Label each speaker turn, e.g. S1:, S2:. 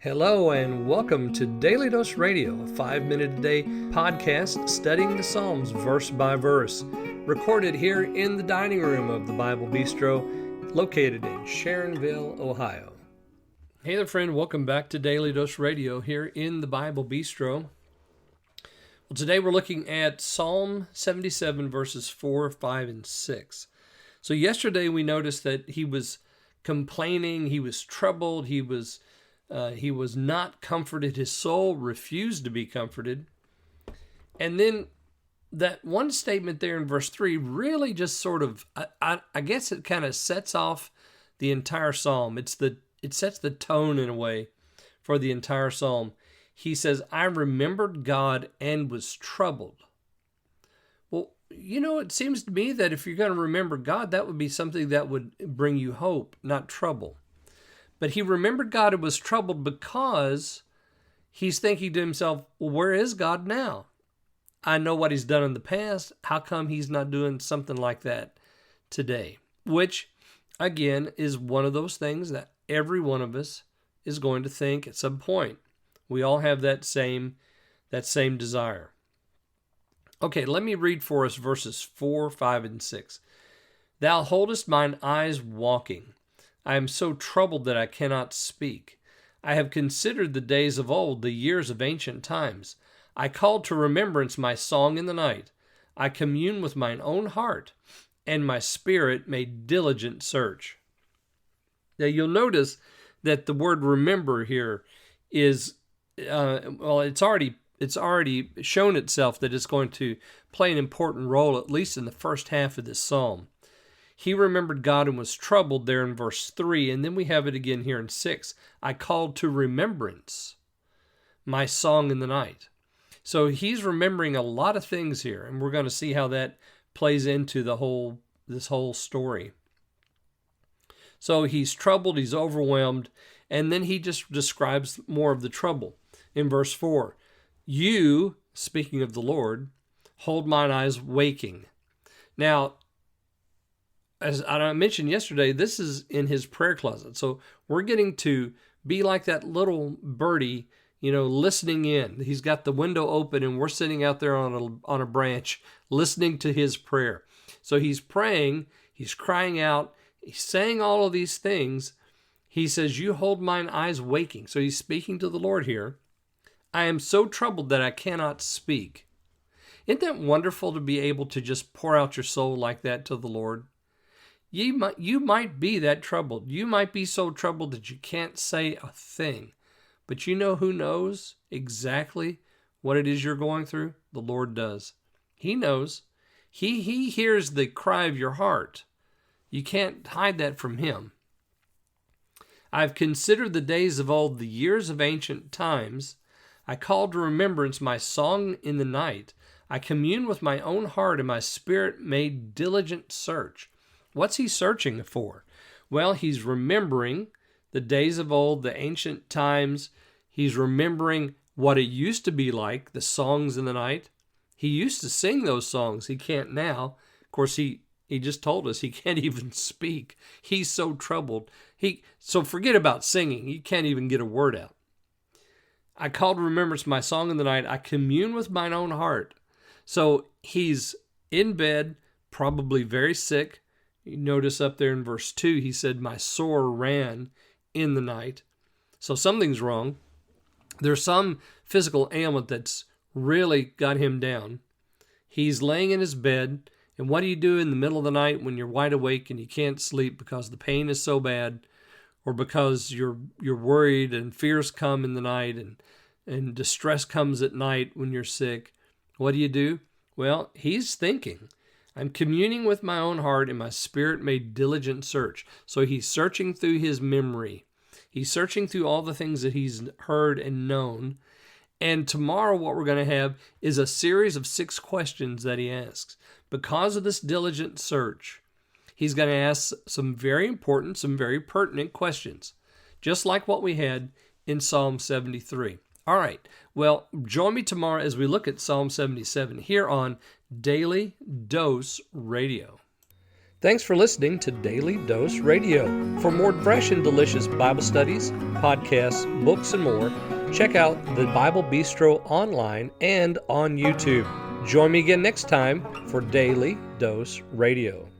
S1: Hello and welcome to Daily Dose Radio, a 5-minute-a-day podcast studying the Psalms verse by verse, recorded here in the dining room of the Bible Bistro, located in Sharonville, Ohio. Hey there, friend. Welcome back to Daily Dose Radio here in the Bible Bistro. Well, today we're looking at Psalm 77, verses 4, 5, and 6. So yesterday we noticed that he was complaining, he was troubled, he was not comforted. His soul refused to be comforted. And then that one statement there in verse 3 really just sort of, I guess it kind of sets off the entire psalm. It sets the tone in a way for the entire psalm. He says, I remembered God and was troubled. Well, it seems to me that if you're going to remember God, that would be something that would bring you hope, not trouble. But he remembered God and was troubled because he's thinking to himself, well, where is God now? I know what he's done in the past. How come he's not doing something like that today? Which, again, is one of those things that every one of us is going to think at some point. We all have that same desire. Okay, let me read for us verses 4, 5, and 6. Thou holdest mine eyes walking. I am so troubled that I cannot speak. I have considered the days of old, the years of ancient times. I called to remembrance my song in the night. I commune with mine own heart, and my spirit made diligent search. Now you'll notice that the word remember here is, it's already shown itself that it's going to play an important role, at least in the first half of this psalm. He remembered God and was troubled there in verse 3, and then we have it again here in 6. I called to remembrance my song in the night. So he's remembering a lot of things here, and we're going to see how that plays into this whole story. So he's troubled, he's overwhelmed, and then he just describes more of the trouble. In verse 4, you, speaking of the Lord, hold mine eyes waking. Now, as I mentioned yesterday, this is in his prayer closet. So we're getting to be like that little birdie, listening in. He's got the window open and we're sitting out there on a branch listening to his prayer. So he's praying, he's crying out, he's saying all of these things. He says, you hold mine eyes waking. So he's speaking to the Lord here. I am so troubled that I cannot speak. Isn't that wonderful to be able to just pour out your soul like that to the Lord? You might be that troubled. You might be so troubled that you can't say a thing. But you know who knows exactly what it is you're going through? The Lord does. He knows. He hears the cry of your heart. You can't hide that from him. I've considered the days of old, the years of ancient times. I called to remembrance my song in the night. I commune with my own heart, and my spirit made diligent search. What's he searching for? Well, he's remembering the days of old, the ancient times. He's remembering what it used to be like, the songs in the night. He used to sing those songs. He can't now. Of course, he just told us he can't even speak. He's so troubled. So forget about singing. He can't even get a word out. I call to remembrance my song in the night. I commune with mine own heart. So he's in bed, probably very sick. You notice up there in verse 2, he said, my sore ran in the night. So something's wrong. There's some physical ailment that's really got him down. He's laying in his bed, and what do you do in the middle of the night when you're wide awake and you can't sleep because the pain is so bad, or because you're worried and fears come in the night and distress comes at night when you're sick? What do? Well, he's thinking, I'm communing with my own heart, and my spirit made diligent search. So he's searching through his memory. He's searching through all the things that he's heard and known. And tomorrow what we're going to have is a series of 6 questions that he asks. Because of this diligent search, he's going to ask some very important, some very pertinent questions, just like what we had in Psalm 73. All right, well, join me tomorrow as we look at Psalm 77 here on Daily Dose Radio. Thanks for listening to Daily Dose Radio. For more fresh and delicious Bible studies, podcasts, books, and more, check out the Bible Bistro online and on YouTube. Join me again next time for Daily Dose Radio.